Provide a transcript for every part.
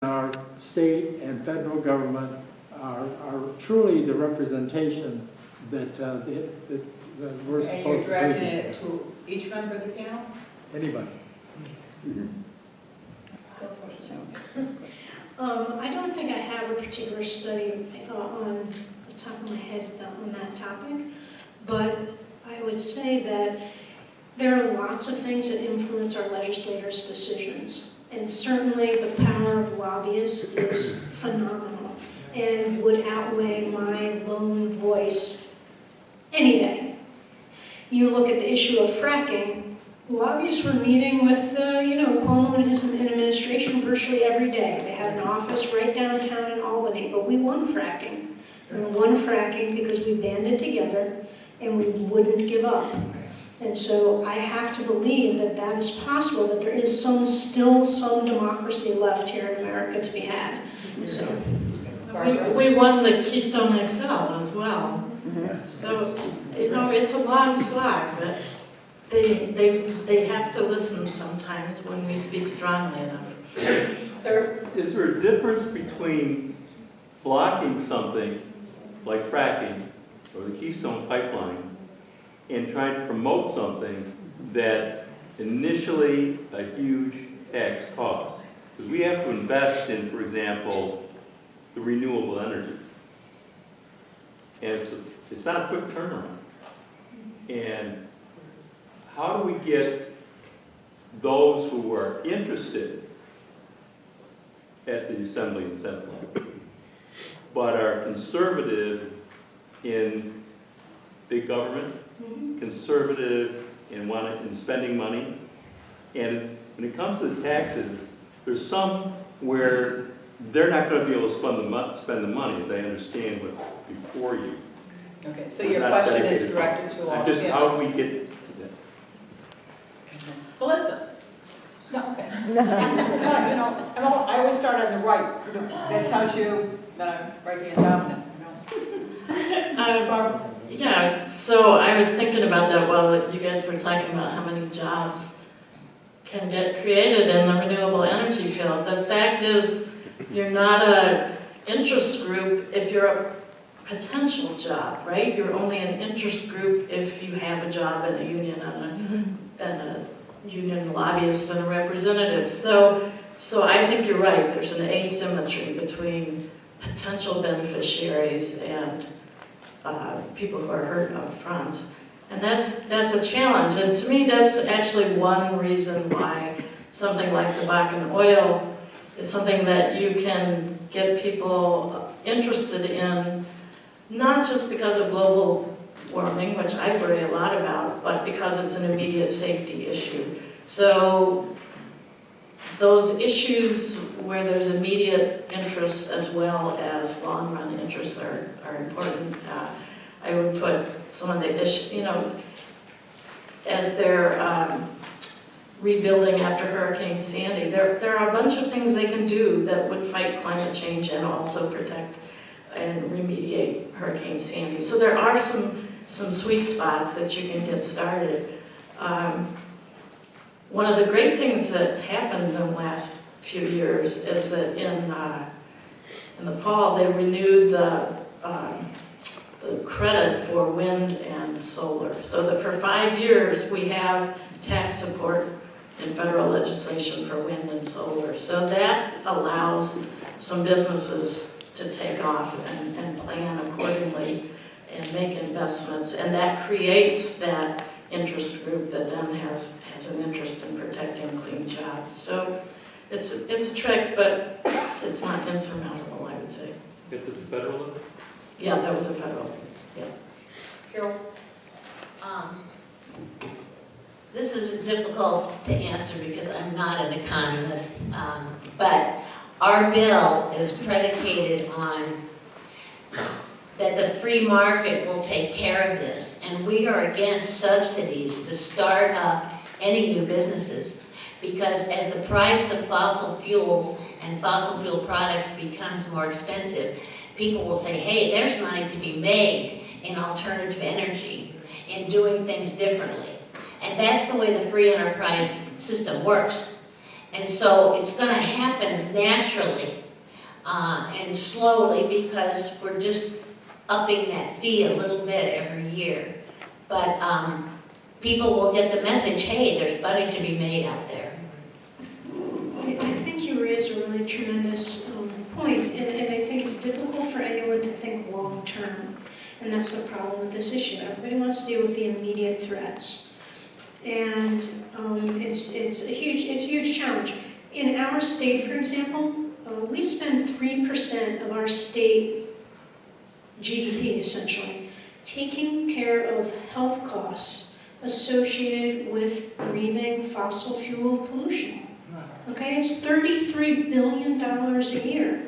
Our state and federal government are truly the representation that we're supposed to do. And you're directing it to each member of the panel? Anybody. Go for it. I don't think I have a particular study on the top of my head on that topic, but I would say that there are lots of things that influence our legislators' decisions. And certainly the power of lobbyists is phenomenal and would outweigh my lone voice any day. You look at the issue of fracking, lobbyists were meeting with, Cuomo and his administration virtually every day. They had an office right downtown in Albany, but we won fracking. We won fracking because we banded together and we wouldn't give up. And so I have to believe that that is possible, that there is still some democracy left here in America to be had. So. We won the Keystone XL as well. So, it's a long slog, but they have to listen sometimes when we speak strongly enough. Sir? Is there a difference between blocking something like fracking or the Keystone Pipeline and trying to promote something that's initially a huge tax cost? Because we have to invest in, for example, the renewable energy. And it's not a quick turnaround. And how do we get those who are interested at the Assembly and Senate level, but are conservative in big government, conservative in spending money, and when it comes to the taxes, there's some where they're not going to be able to spend the money if they understand what's before you. Okay, so your question is directed to all just panelists. how do we get to that? Melissa? No, okay. I always start on the right. That tells you that I'm right hand dominant. Yeah, so I was thinking about that while you guys were talking about how many jobs can get created in the renewable energy field. The fact is, you're not an interest group if you're a potential job, right? You're only an interest group if you have a job in a union and a union lobbyist and a representative. So I think you're right. There's an asymmetry between potential beneficiaries and people who are hurt up front. And that's a challenge. And to me, that's actually one reason why something like the Bakken oil is something that you can get people interested in, not just because of global warming, which I worry a lot about, but because it's an immediate safety issue. So those issues where there's immediate interests as well as long-run interests are important. I would put some of the issues, as they're rebuilding after Hurricane Sandy, there are a bunch of things they can do that would fight climate change and also protect and remediate Hurricane Sandy. So there are some sweet spots that you can get started. One of the great things that's happened in the last few years is that in the fall they renewed the credit for wind and solar, so that for 5 years we have tax support in federal legislation for wind and solar. So that allows some businesses to take off and plan accordingly and make investments, and that creates that interest group that then has an interest in protecting clean jobs. So it's a trick, but it's not insurmountable, I would say. Get to the federal level? Yeah, that was a federal, yeah. Carol? This is difficult to answer because I'm not an economist, but our bill is predicated on that the free market will take care of this, and we are against subsidies to start up any new businesses, because as the price of fossil fuels and fossil fuel products becomes more expensive, people will say, hey, there's money to be made in alternative energy, in doing things differently. And that's the way the free enterprise system works. And so it's gonna happen naturally and slowly because we're just upping that fee a little bit every year. But people will get the message, hey, there's money to be made out there. I think you raise a really tremendous point, and I think it's difficult for anyone to think long-term, and that's the problem with this issue. Everybody wants to deal with the immediate threats, and it's a huge challenge. In our state, for example, we spend 3% of our state GDP, essentially, taking care of health costs associated with breathing fossil fuel pollution. Okay, it's $33 billion a year.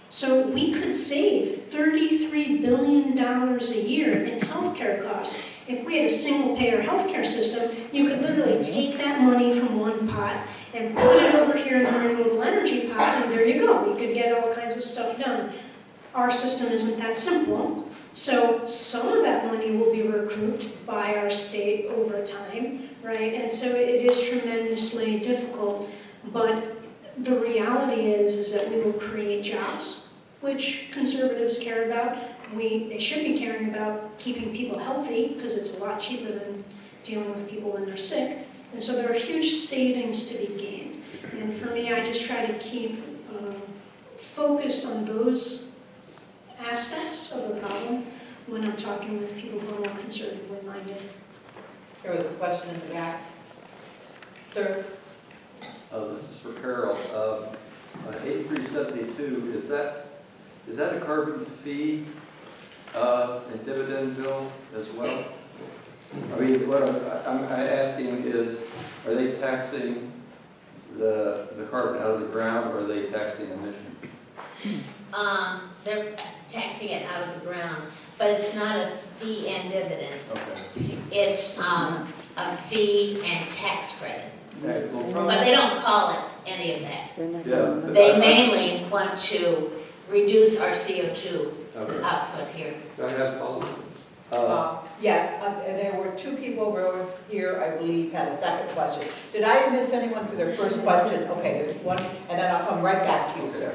So we could save $33 billion a year in healthcare costs. If we had a single-payer healthcare system, you could literally take that money from one pot and put it over here in the renewable energy pot, and there you go. You could get all kinds of stuff done. Our system isn't that simple. So some of that money will be recouped by our state over time, right? And so it is tremendously difficult. But the reality is that we will create jobs, which conservatives care about. They should be caring about keeping people healthy because it's a lot cheaper than dealing with people when they're sick. And so there are huge savings to be gained. And for me, I just try to keep focused on those aspects of the problem when I'm talking with people who are more conservatively minded. There was a question in the back. Sir? This is for Carol. On 8372, is that a carbon fee and dividend bill as well? I mean, what I'm asking is, are they taxing the carbon out of the ground, or are they taxing emission? They're taxing it out of the ground, but it's not a fee and dividend. Okay. It's a fee and tax credit. Okay, well, But probably, they don't call it any of that. yeah. but They I- mainly want to reduce our CO2 Okay. output here. Do I have follow-up? Yes, there were two people over here, I believe, had a second question. Did I miss anyone for their first question? Okay, there's one, and then I'll come right back to you, sir.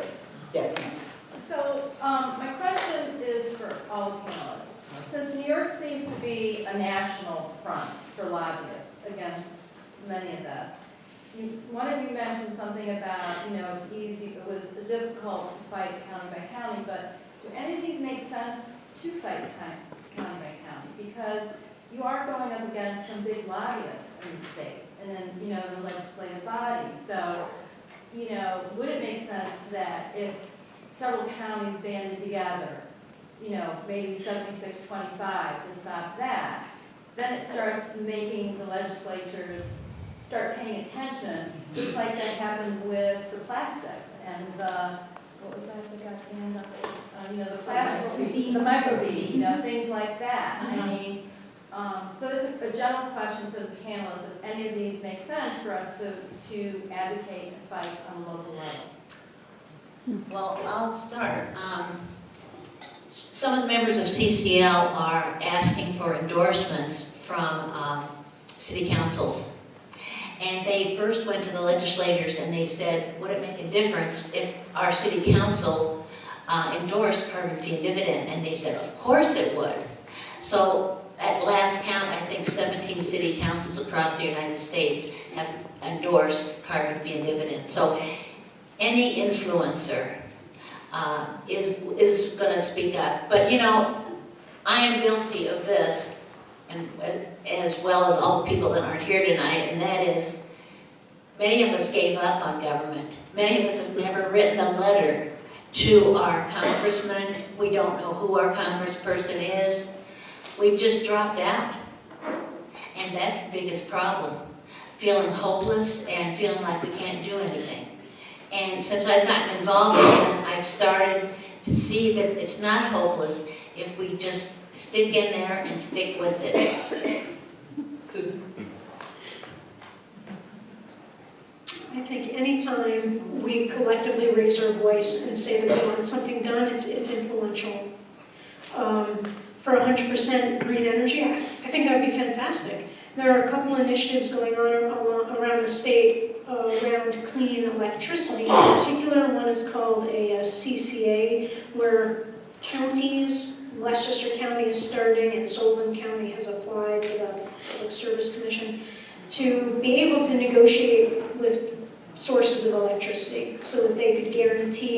Yes, ma'am. So, my question is for all the panelists. Since New York seems to be a national front for lobbyists against many of us, one of you mentioned something about, it was difficult to fight county by county, but do any of these make sense to fight county by county? Because you are going up against some big lobbyists in the state, and then, the legislative bodies. So, would it make sense that if several counties banded together, maybe 76-25 to stop that, then it starts making the legislatures start paying attention, just like that happened with the plastics and the, what was that that got banned up? The plastic, the microbeads, things like that. I mean, so it's a general question for the panelists, if any of these make sense for us to advocate and fight on a local level. Well, I'll start. Some of the members of CCL are asking for endorsements from city councils. And they first went to the legislators and they said, would it make a difference if our city council endorsed carbon fee and dividend? And they said, of course it would. So at last count, I think 17 city councils across the United States have endorsed carbon fee and dividend. So any influencer is going to speak up. But I am guilty of this, and as well as all the people that aren't here tonight, and that is, many of us gave up on government. Many of us have never written a letter to our congressman. We don't know who our congressperson is. We've just dropped out. And that's the biggest problem. Feeling hopeless and feeling like we can't do anything. And since I've gotten involved in it, I've started to see that it's not hopeless if we just stick in there and stick with it. I think anytime we collectively raise our voice and say that we want something done, it's influential. For 100% green energy, I think that would be fantastic. There are a couple initiatives going on around the state around clean electricity. In particular, one is called a CCA, where counties, Westchester County is starting and Sullivan County has applied to the Public Service Commission to be able to negotiate with sources of electricity so that they could guarantee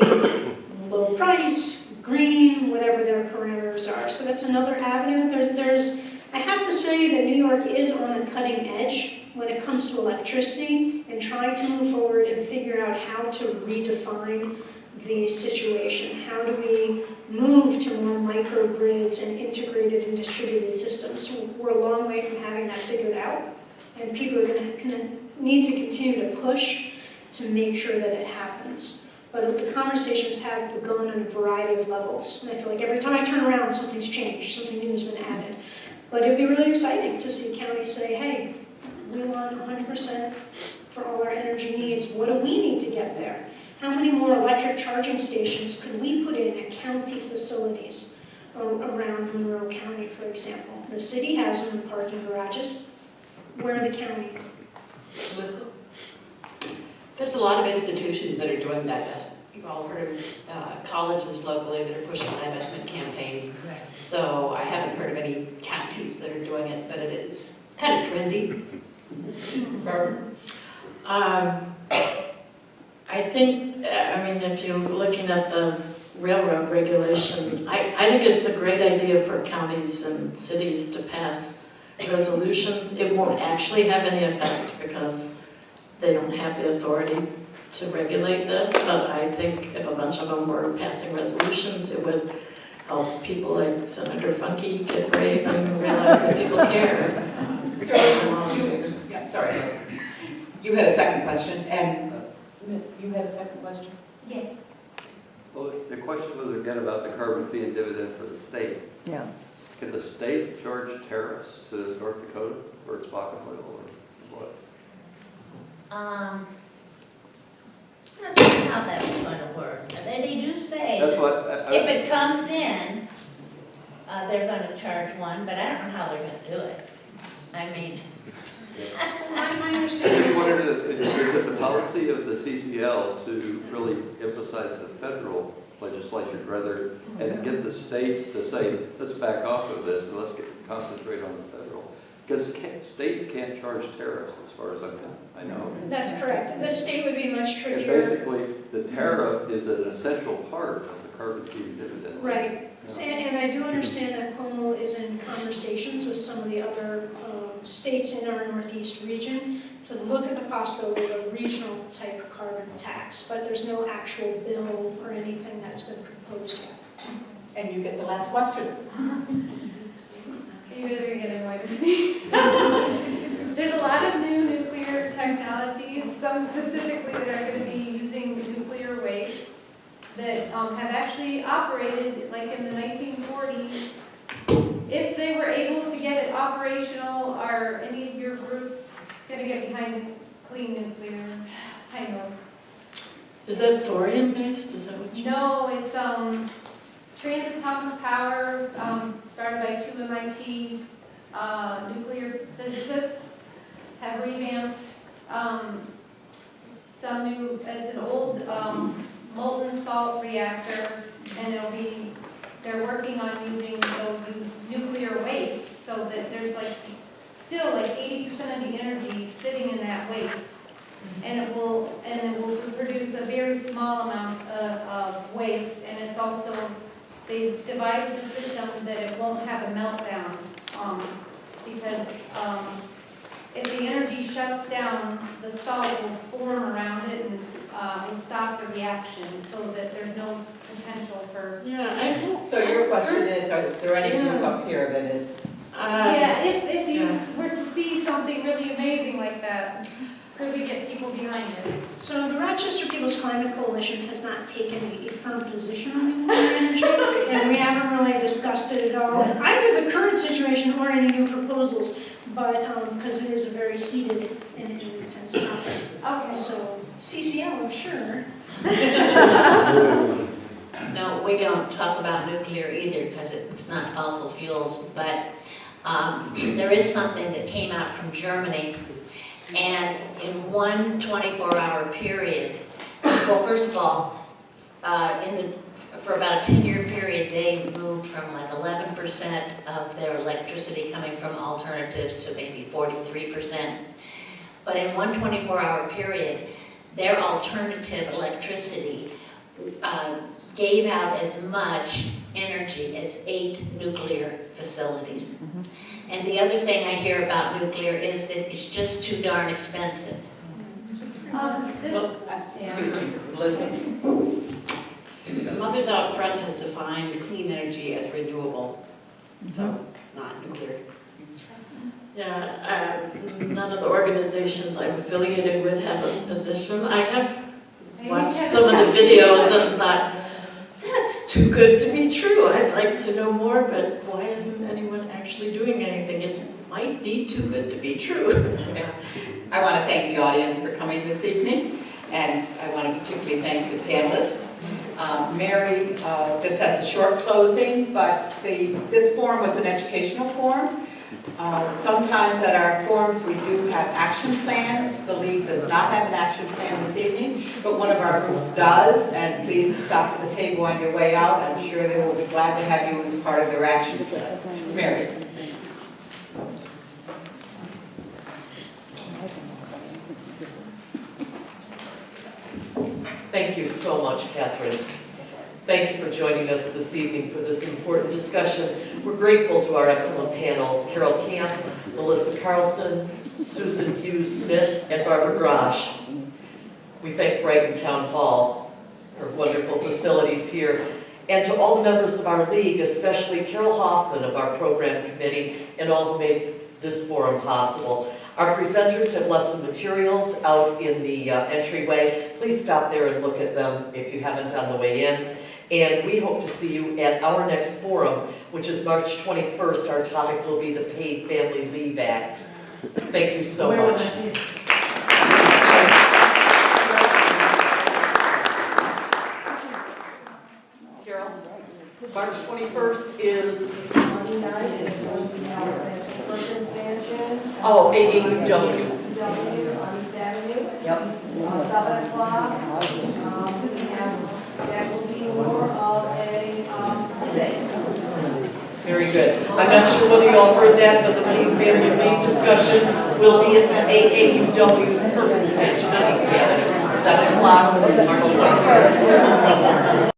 low price, green, whatever their parameters are. So that's another avenue. I have to say that New York is on the cutting edge when it comes to electricity and trying to move forward and figure out how to redefine the situation. How do we move to more microgrids and integrated and distributed systems? So we're a long way from having that figured out, and people are going to need to continue to push to make sure that it happens. But the conversations have begun on a variety of levels. And I feel like every time I turn around, something's changed, something new has been added. But it'd be really exciting to see counties say, hey, we want 100% for all our energy needs. What do we need to get there? How many more electric charging stations could we put in at county facilities around Monroe County, for example? The city has them in parking garages. Where the county? Melissa? There's a lot of institutions that are doing divestment. You've all heard of colleges locally that are pushing divestment campaigns. So I haven't heard of any counties that are doing it, but it is kind of trendy. I think, if you're looking at the railroad regulation, I think it's a great idea for counties and cities to pass resolutions. It won't actually have any effect because they don't have the authority to regulate this, but I think if a bunch of them were passing resolutions, it would help people like Senator Funky get brave and realize that people care. Sorry. You had a second question, and you had a second question? Yeah. Well, the question was again about the carbon fee and dividend for the state. Yeah. Can the state charge tariffs to North Dakota for its Bakken oil or what? I'm not sure how that's going to work. They do say That's what, if it comes in, they're going to charge one, but I don't know how they're going to do it. I mean, My I understanding just is wondered if there's a policy of the CCL to really emphasize the federal legislature rather, and get the states to say, let's back off of this and let's concentrate on the federal. Because states can't charge tariffs as far as I know. that's correct. The state would be much And trickier. basically, the tariff is an essential part of the carbon fee dividend. Right. Yeah. And I do understand that Cuomo is in conversations with some of the other states in our Northeast region to look at the possibility of a regional type carbon tax, but there's no actual bill or anything that's been proposed yet. And you get the last question. You better get in line with me. There's a lot of new nuclear technologies, some specifically that are going to be using nuclear waste that have actually operated like in the 1940s. If they were able to get it operational, are any of your groups going to get behind clean nuclear? I know. Is that thorium based? Is that what you? No, it's transatomic power, started by two MIT nuclear physicists, have revamped some new, it's an old molten salt reactor, and they're working on they'll use nuclear waste, so that there's still 80% of the energy sitting in that waste. And it will produce a very small amount of waste, and it's also, they've devised a system that it won't have a meltdown, because if the energy shuts down, the salt will form around it and will stop the reaction, so that there's no potential for. Yeah, So your question is there any group up here that is? Yeah, if you were to see something really amazing like that, could we get people behind it? So the Rochester People's Climate Coalition has not taken a firm position on nuclear energy, and we haven't really discussed it at all, either the current situation or any new proposals, but because it is a very heated and intense topic. Okay. So CCL, I'm sure. no, we don't talk about nuclear either because it's not fossil fuels, but there is something that came out from Germany, And in one 24-hour period, well, first of all, for about a 10-year period, they moved from like 11% of their electricity coming from alternatives to maybe 43%. But in one 24-hour period, their alternative electricity gave out as much energy as 8 nuclear facilities. And the other thing I hear about nuclear is that it's just too darn expensive. Excuse me, listen. Mothers Out Front has defined clean energy as renewable, so not nuclear. Yeah, none of the organizations I'm affiliated with have a position. I have watched some of the videos and thought, that's too good to be true. I'd like to know more, but why isn't anyone actually doing anything? It might be too good to be true. Yeah. I want to thank the audience for coming this evening, and I want to particularly thank the panelists. Mary just has a short closing, but this forum was an educational forum. Sometimes at our forums we do have action plans. The League does not have an action plan this evening, but one of our groups does, and please stop at the table on your way out. I'm sure they will be glad to have you as part of their action plan. Mary. Thank you so much, Catherine. Thank you for joining us this evening for this important discussion. We're grateful to our excellent panel, Carol Camp, Melissa Carlson, Susan Hughes-Smith, and Barbara Grosh. We thank Brighton Town Hall for wonderful facilities here, and to all the members of our league, especially Carol Hoffman of our program committee, and all who made this forum possible. Our presenters have left some materials out in the entryway. Please stop there and look at them if you haven't on the way in. And we hope to see you at our next forum, which is March 21st. Our topic will be the Paid Family Leave Act. Thank you so much. Carol, March 21st is... Oh, AAUW. On East Avenue. Yep. 7 o'clock. There will be more of a debate. Very good. I'm not sure whether you all heard that, but the Paid Family Leave discussion will be at the AAUW's Perkins Mansion on East Avenue, 7 o'clock, March 21st.